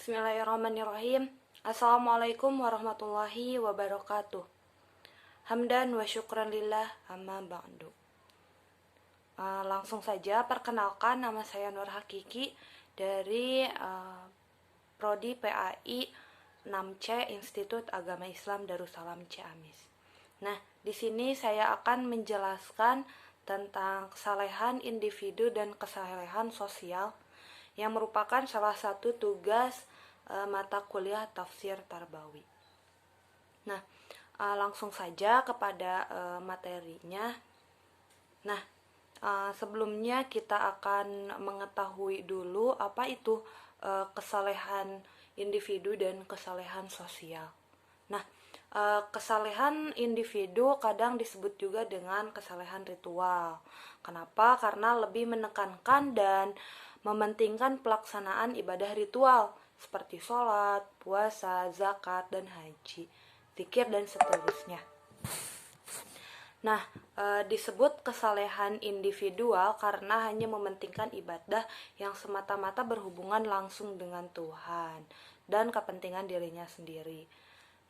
Bismillahirrahmanirrahim. Assalamualaikum warahmatullahi wabarakatuh. Hamdan wa syukran lillah amma ba'du. Langsung saja perkenalkan, nama saya Nur Hakiki dari Prodi PAI 6C Institut Agama Islam Darussalam Ciamis. Nah, di sini saya akan menjelaskan tentang kesalehan individu dan kesalehan sosial yang merupakan salah satu tugas mata kuliah tafsir tarbawi. Nah, langsung saja kepada materinya. Nah, sebelumnya kita akan mengetahui dulu apa itu kesalehan individu dan kesalehan sosial. Nah, kesalehan individu kadang disebut juga dengan kesalehan ritual. Kenapa? Karena lebih menekankan dan mementingkan pelaksanaan ibadah ritual seperti sholat, puasa, zakat, dan haji, zikir, dan seterusnya. Nah, disebut kesalehan individual karena hanya mementingkan ibadah yang semata-mata berhubungan langsung dengan Tuhan dan kepentingan dirinya sendiri.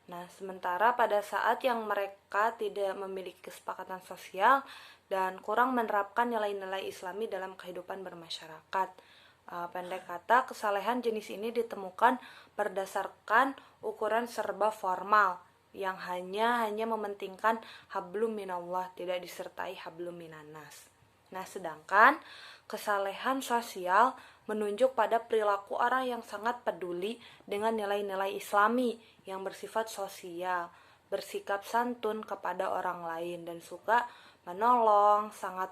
Nah, sementara pada saat yang mereka tidak memiliki kesepakatan sosial dan kurang menerapkan nilai-nilai Islami dalam kehidupan bermasyarakat. Pendek kata, kesalehan jenis ini ditemukan berdasarkan ukuran serba formal yang hanya mementingkan hablum minallah, tidak disertai hablum minanas. Nah, sedangkan kesalehan sosial menunjuk pada perilaku orang yang sangat peduli dengan nilai-nilai Islami yang bersifat sosial, bersikap santun kepada orang lain dan suka menolong, sangat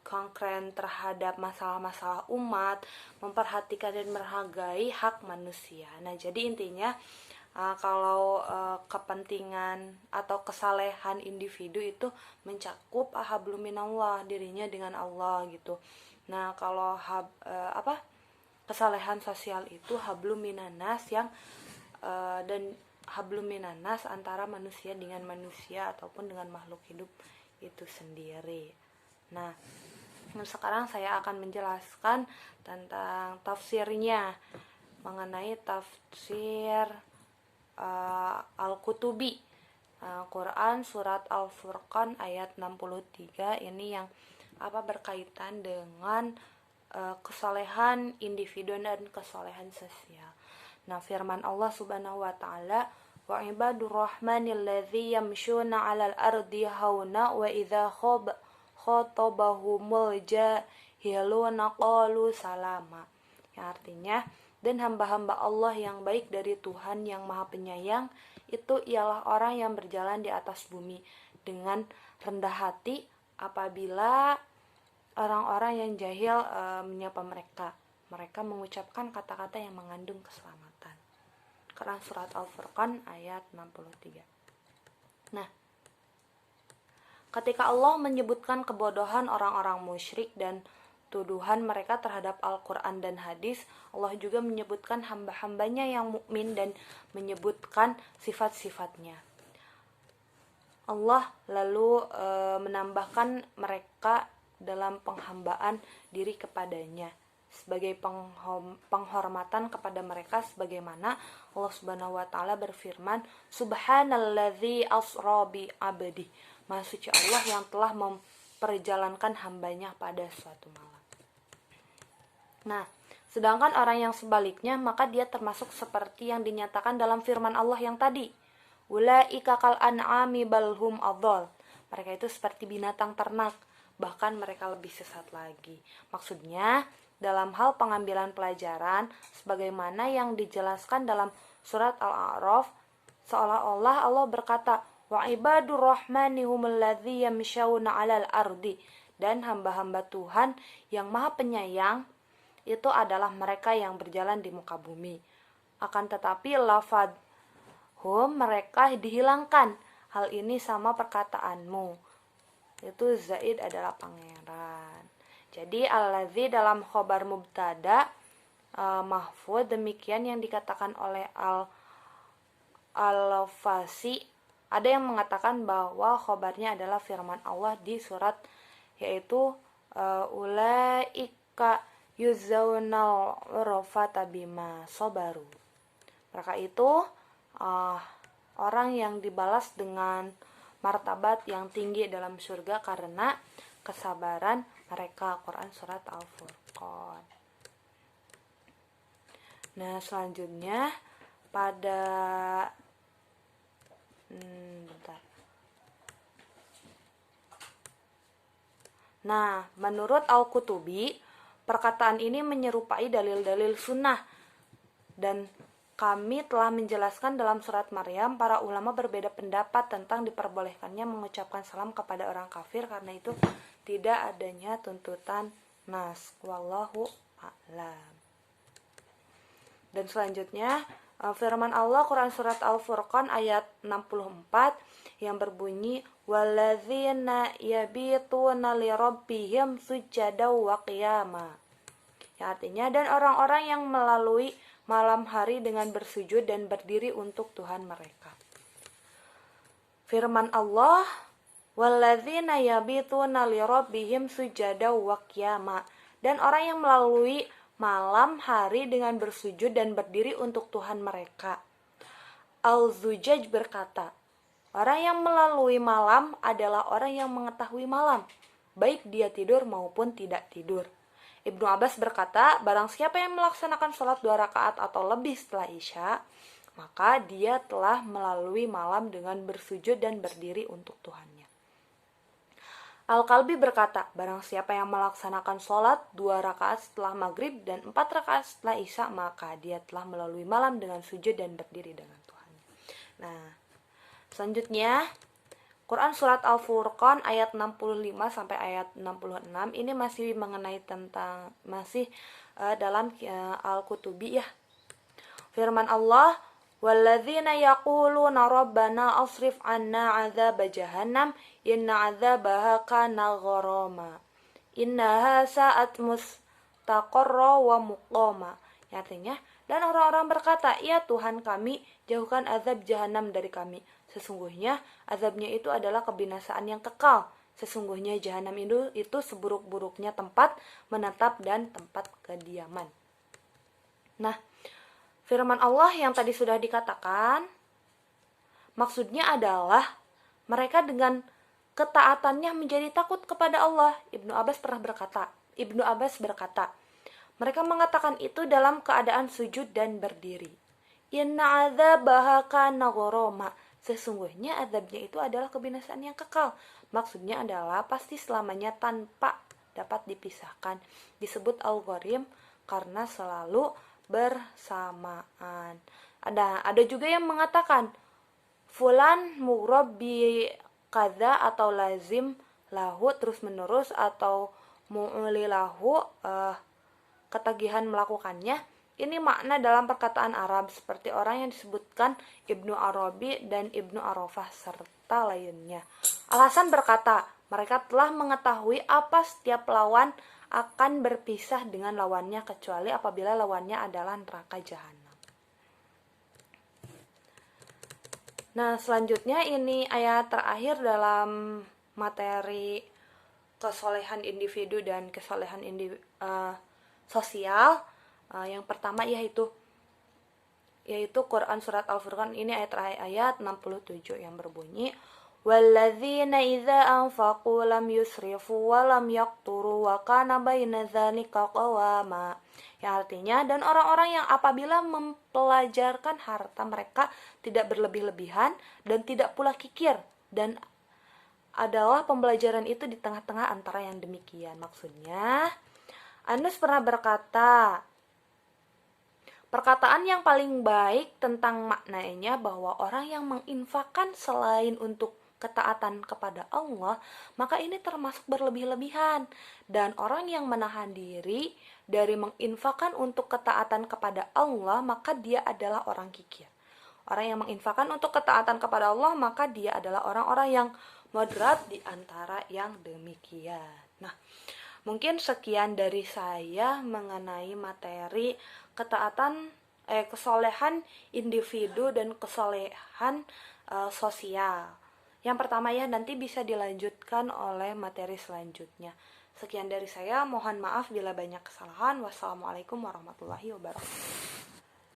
konkret terhadap masalah-masalah umat, memperhatikan dan menghargai hak manusia. Nah, jadi intinya kalau kepentingan atau kesalehan individu itu mencakup hablum minallah, dirinya dengan Allah gitu. Nah, kalau kesalehan sosial itu hablum minanas yang dan hablum minanas antara manusia dengan manusia ataupun dengan makhluk hidup itu sendiri. Nah, sekarang saya akan menjelaskan tentang tafsirnya mengenai tafsir Al-Qutubi, Quran surat Al-Furqan ayat 63. Ini yang berkaitan dengan kesalehan individu dan kesalehan sosial. Nah, firman Allah Subhanahu wa taala, wa ibadur rahmanil ladzi yamshuna 'alal ardi hauna wa idza khotabahumul jahiluna qalu salama. Yang artinya, dan hamba-hamba Allah yang baik dari Tuhan yang Maha Penyayang itu ialah orang yang berjalan di atas bumi dengan rendah hati apabila orang-orang yang jahil menyapa mereka. Mereka mengucapkan kata-kata yang mengandung keselamatan. Quran surat Al-Furqan ayat 63. Nah, ketika Allah menyebutkan kebodohan orang-orang musyrik dan tuduhan mereka terhadap Al-Quran dan hadis, Allah juga menyebutkan hamba-hambanya yang mukmin dan menyebutkan sifat-sifatnya. Allah lalu menambahkan mereka dalam penghambaan diri kepadanya sebagai penghormatan kepada mereka, sebagaimana Allah Subhanahu wa taala berfirman, Subhanalladzi asra bi 'abdi. Maha suci Allah yang telah memperjalankan hambanya pada suatu malam. Nah, sedangkan orang yang sebaliknya, maka dia termasuk seperti yang dinyatakan dalam firman Allah yang tadi. Ulaika kal an'ami bal hum adhal. Mereka itu seperti binatang ternak, bahkan mereka lebih sesat lagi. Maksudnya, dalam hal pengambilan pelajaran, sebagaimana yang dijelaskan dalam surat Al-A'raf, seolah-olah Allah berkata, wa ibadur rahmani humul ladzi yamshawna 'alal ardi, dan hamba-hamba Tuhan yang Maha Penyayang itu adalah mereka yang berjalan di muka bumi. Akan tetapi lafadhum, mereka dihilangkan. Hal ini sama perkataanmu. Itu Zaid adalah pangeran. Jadi al-ladzi dalam khobar mubtada mahfud, demikian yang dikatakan oleh al-Fasi. Ada yang mengatakan bahwa khobarnya adalah firman Allah di surat, yaitu ulaika yuzaunal urfata bima sabaru. Mereka itu orang yang dibalas dengan martabat yang tinggi dalam surga karena kesabaran mereka. Quran surat Al-Furqan. Nah, selanjutnya pada Nah, menurut Al-Qutubi, perkataan ini menyerupai dalil-dalil sunnah. Dan kami telah menjelaskan dalam surat Maryam, para ulama berbeda pendapat tentang diperbolehkannya mengucapkan salam kepada orang kafir karena itu tidak adanya tuntutan nas. Wallahu a'lam. Dan selanjutnya, firman Allah Quran surat Al-Furqan ayat 64 yang berbunyi walladzina yabituna lirabbihim sujada wa qiyama. Yang artinya dan orang-orang yang melalui malam hari dengan bersujud dan berdiri untuk Tuhan mereka. Firman Allah walladzina yabituna lirabbihim sujada wa qiyama, dan orang yang melalui malam hari dengan bersujud dan berdiri untuk Tuhan mereka. Al-Zujaj berkata, orang yang melalui malam adalah orang yang mengetahui malam, baik dia tidur maupun tidak tidur. Ibnu Abbas berkata, barang siapa yang melaksanakan sholat 2 rakaat atau lebih setelah Isya, maka dia telah melalui malam dengan bersujud dan berdiri untuk Tuhannya. Al-Kalbi berkata, barang siapa yang melaksanakan sholat 2 rakaat setelah maghrib dan 4 rakaat setelah Isya, maka dia telah melalui malam dengan sujud dan berdiri dengan Tuhannya. Nah, selanjutnya Quran surat Al-Furqan ayat 65 sampai ayat 66 ini masih mengenai tentang dalam Al-Qutubi ya. Firman Allah, walladzina yaquluna rabbana asrif 'anna 'adzab jahannam inna 'adzabaha kana gharama innaha sa'at mustaqarra wa muqama. Artinya, dan orang-orang berkata, ya Tuhan kami, jauhkan azab jahanam dari kami. Sesungguhnya azabnya itu adalah kebinasaan yang kekal. Sesungguhnya jahanam itu seburuk-buruknya tempat menetap dan tempat kediaman. Nah, firman Allah yang tadi sudah dikatakan, maksudnya adalah mereka dengan ketaatannya menjadi takut kepada Allah. Ibnu Abbas berkata, mereka mengatakan itu dalam keadaan sujud dan berdiri. Inna adzabaha kana gharama. Sesungguhnya azabnya itu adalah kebinasaan yang kekal. Maksudnya adalah pasti selamanya tanpa dapat dipisahkan. Disebut al-gharim karena selalu bersamaan. Ada juga yang mengatakan fulan mughrab bi kadza atau lazim lahu terus menerus atau mu'lilahu ketagihan melakukannya. Ini makna dalam perkataan Arab seperti orang yang disebutkan Ibnu Arabi dan Ibnu Arafah serta lainnya. Al-Hasan berkata, mereka telah mengetahui apa setiap lawan akan berpisah dengan lawannya kecuali apabila lawannya adalah neraka jahanam. Nah, selanjutnya ini ayat terakhir dalam materi kesolehan individu dan kesolehan sosial. Yang pertama yaitu Quran surat Al-Furqan ini ayat 67 yang berbunyi walladzina idza anfaqu lam yusrifu wa lam yaqturu wa kana baina dzalika qawama. Yang artinya, dan orang-orang yang apabila mempelajarkan harta mereka tidak berlebih-lebihan dan tidak pula kikir, dan adalah pembelajaran itu di tengah-tengah antara yang demikian. Maksudnya, Anas pernah berkata, perkataan yang paling baik tentang maknanya bahwa orang yang menginfakkan selain untuk ketaatan kepada Allah, maka ini termasuk berlebih-lebihan. Dan orang yang menahan diri dari menginfakkan untuk ketaatan kepada Allah, maka dia adalah orang kikir. Orang yang menginfakkan untuk ketaatan kepada Allah, maka dia adalah orang-orang yang moderat di antara yang demikian. Nah, mungkin sekian dari saya mengenai materi kesolehan individu dan kesolehan sosial. Yang pertama ya, nanti bisa dilanjutkan oleh materi selanjutnya. Sekian dari saya, mohon maaf bila banyak kesalahan. Wassalamualaikum warahmatullahi wabarakatuh.